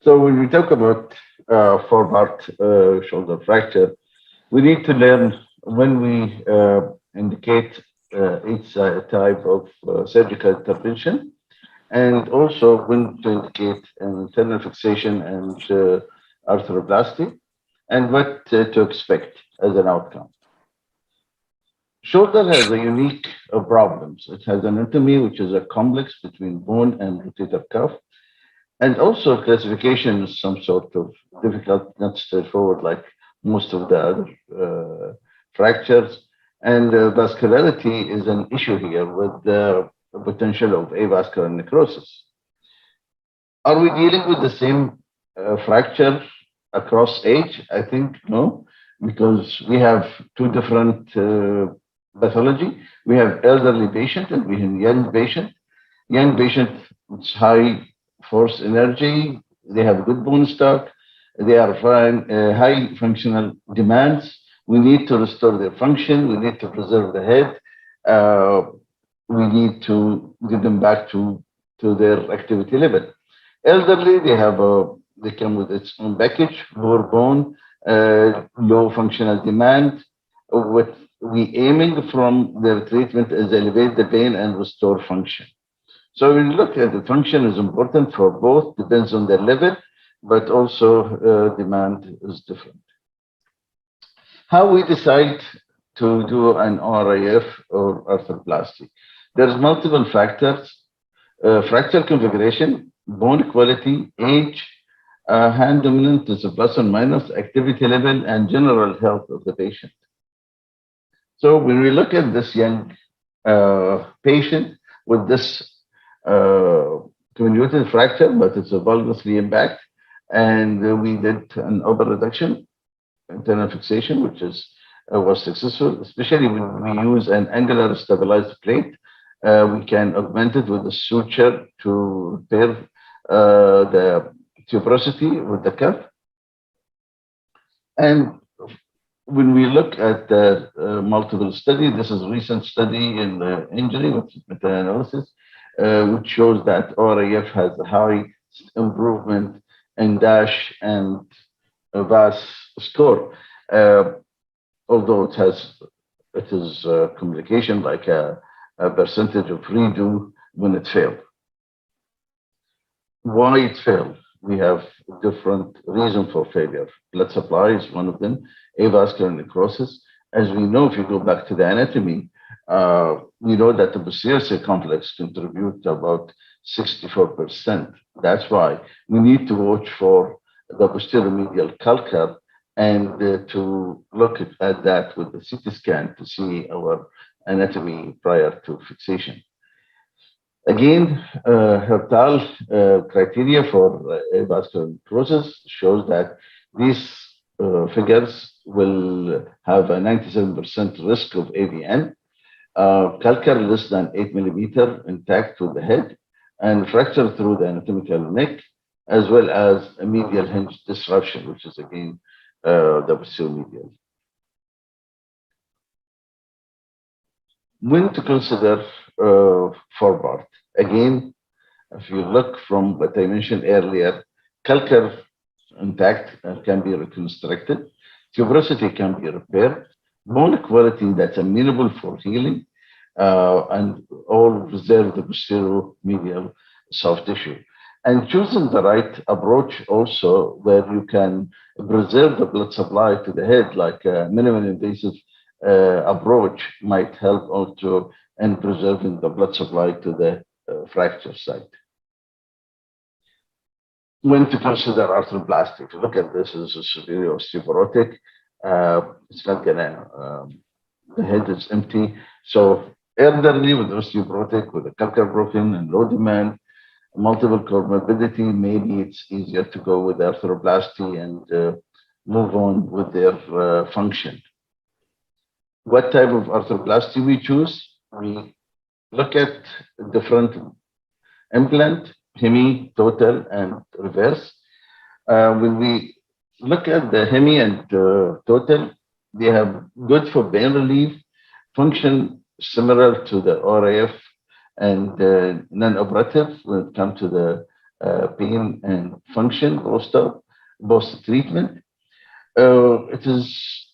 So when we talk about forward shoulder fracture, we need to learn when we indicate each type of surgical intervention, and also when to indicate an internal fixation and arthroplasty, and what to expect as an outcome. Shoulder has a unique problems. It has anatomy, which is a complex between bone and rotator cuff, and also classification is some sort of difficult, not straightforward like most of the other fractures. And vascularity is an issue here with the potential of avascular necrosis. Are we dealing with the same fracture across age? I think no, because we have two different pathology. We have elderly patient and we have young patient. Young patient, it's high force energy. They have good bone stock. They are fine, high functional demands. We need to restore their function. We need to preserve the head. We need to give them back to their activity level. Elderly, they come with its own package, poor bone, low functional demand. What we aiming from their treatment is elevate the pain and restore function. So when you look at the function is important for both, depends on their level, but also demand is different. How we decide to do an RIF or arthroplasty? There's multiple factors, fracture configuration, bone quality, age, hand dominant is a plus or minus, activity level, and general health of the patient. So when we look at this young patient with this comminuted fracture, but it's a valgus impact, and we did an upper reduction, internal fixation, which was successful, especially when we use an angular stabilized plate. We can augment it with a suture to repair the tuberosity with the cuff. And when we look at the multiple study, this is a recent study in the injury with meta-analysis, which shows that RAF has a high improvement in DASH and VAS score, although it is a complication like a percentage of redo when it failed. Why it failed? We have different reasons for failure. Blood supply is one of them, avascular necrosis. As we know, if you go back to the anatomy, we know that the posterior circumflex contribute about 64%. That's why we need to watch for the posterior medial calcar and to look at that with the CT scan to see our anatomy prior to fixation. Again, Hertal criteria for avascular necrosis shows that these figures will have a 97% risk of AVN, calcar less than 8 millimeter intact with the head, and fracture through the anatomical neck, as well as a medial hinge disruption, which is again the posterior medial. When to consider forward? Again, if you look from what I mentioned earlier, calcar intact can be reconstructed, tuberosity can be repaired, bone quality that's amenable for healing, and all preserve the posterior medial soft tissue. And choosing the right approach also, where you can preserve the blood supply to the head, like a minimally invasive approach might help also in preserving the blood supply to the fracture site. When to consider arthroplasty? If you look at this as a superior osteoporotic, it's not gonna, the head is empty. So elderly with osteoporotic, with a calcar broken and low demand, multiple comorbidity, maybe it's easier to go with arthroplasty and move on with their function. What type of arthroplasty we choose? We look at different implant, hemi, total, and reverse. When we look at the hemi and total, they have good for pain relief, function similar to the RAF, and non-operative when it comes to the pain and function post treatment. It is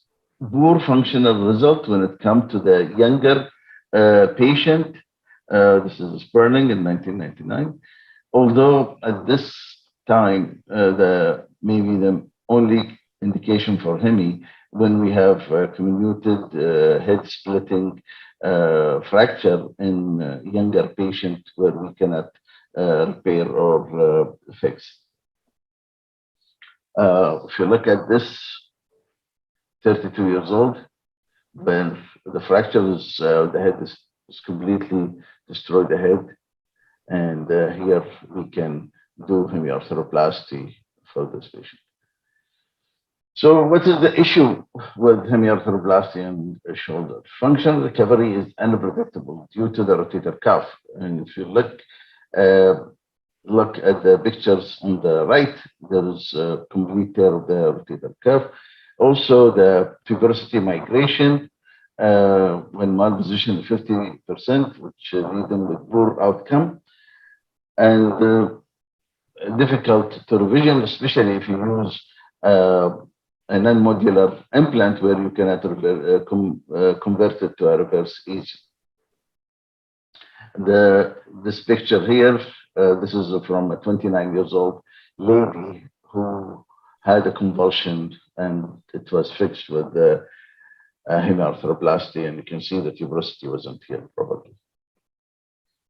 poor functional result when it comes to the younger patient. This is Sperling in 1999. Although at this time, the maybe the only indication for Hemi when we have comminuted head splitting fracture in younger patient where we cannot repair or fix. If you look at this, 32 years old, when the fracture is, the head is completely destroyed the head. And here we can do hemiarthroplasty for this patient. So what is the issue with hemiarthroplasty and shoulder? Functional recovery is unpredictable due to the rotator cuff. And if you look at the pictures on the right, there is a complete tear of the rotator cuff. Also, the tuberosity migration, when malpositioned 50%, which lead them with poor outcome. And difficult to revision, especially if you use a non-modular implant where you cannot convert it to a reverse easy. This picture here, this is from a 29 years old lady who had a convulsion and it was fixed with the hemiarthroplasty, and you can see the tuberosity wasn't healed properly.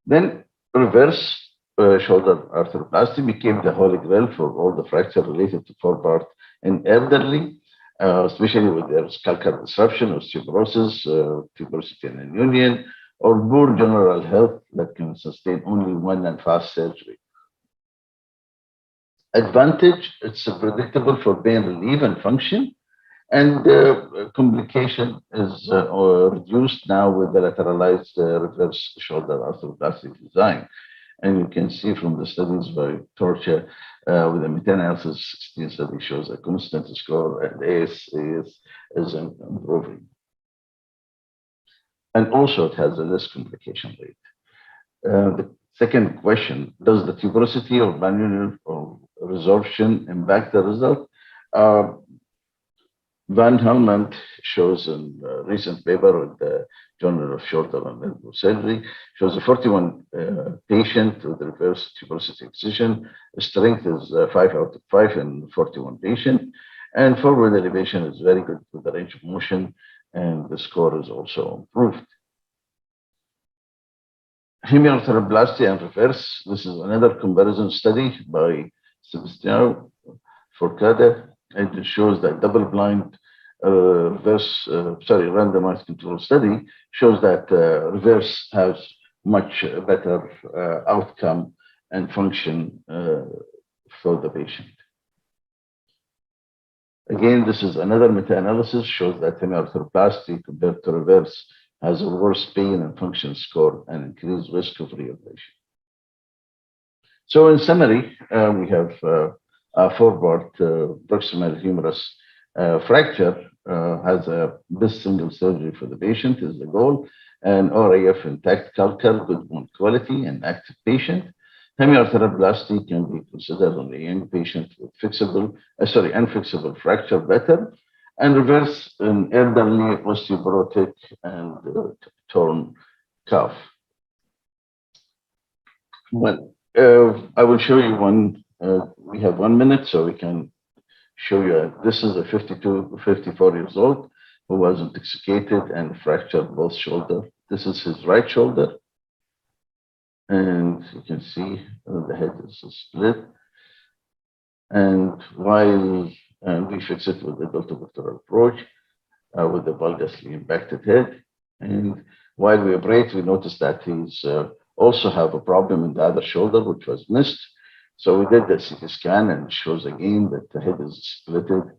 Then reverse shoulder arthroplasty became the holy grail for all the fracture related to forepart in elderly, especially with their scalcar disruption, osteoporosis, tuberosity and union, or poor general health that can sustain only one and fast surgery. Advantage, it's predictable for pain relief and function, and complication is reduced now with the lateralized reverse shoulder arthroplastic design. And you can see from the studies by Torture with the meta-analysis, 16 study shows a constant score and AS is improving. And also it has a less complication rate. The second question, does the tuberosity or manual or resorption impact the result? Van Helmont shows in a recent paper with the Journal of Shoulder and Elbow Surgery, shows a 41 patient with reverse tuberosity excision. Strength is 5 out of 5 in 41 patient. And forward elevation is very good with the range of motion, and the score is also improved. Hemiarthroplasty and reverse. This is another comparison study by Sebastião Forcada. And it shows that double-blind randomized control study shows that reverse has much better outcome and function for the patient. Again, this is another meta-analysis shows that hemiarthroplasty compared to reverse has a worse pain and function score and increased risk of reoperation. So in summary, we have forward proximal humerus fracture has a best single surgery for the patient is the goal, and RAF intact calcar, good bone quality, and active patient. Hemiarthroplasty can be considered on a young patient with unfixable fracture better, and reverse in elderly osteoporotic and torn cuff. Well, I will show you one. We have 1 minute, so we can show you. This is a 54 years old who was intoxicated and fractured both shoulder. This is his right shoulder. And you can see the head is split. And while we fix it with the deltovertebral approach with the valgusly impacted head. And while we operate, we noticed that he's also have a problem in the other shoulder, which was missed. So we did the CT scan and it shows again that the head is splitted.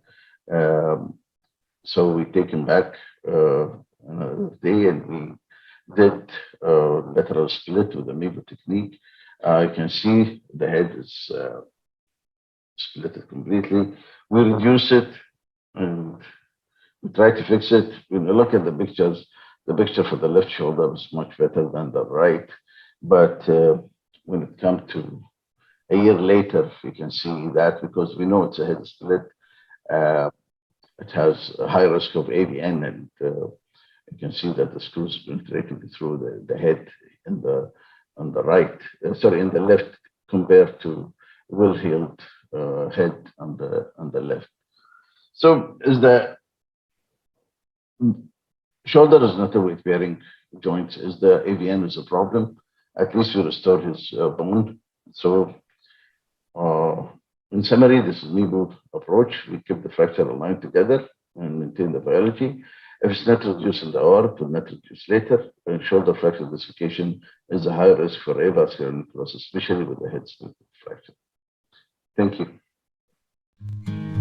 So we take him back another day and we did lateral split with the Mabo technique. You can see the head is split completely. We reduce it and we try to fix it. When you look at the pictures, the picture for the left shoulder is much better than the right. But when it comes to A year later, you can see that because we know it's a head split. Uh, it has a high risk of AVN, and you can see that the screws penetrating through the head in the on the right, sorry, in the left, compared to well-healed head on the left. So, is the shoulder is not a weight-bearing joint? Is the AVN is a problem? At least we restore his bone. So, uh, in summary, this is knee-boot approach. We keep the fracture aligned together and maintain the biology. If it's not reduced in the hour, it will not reduce later. And shoulder fracture dislocation is a high risk for avascular necrosis, especially with the head split fracture. Thank you.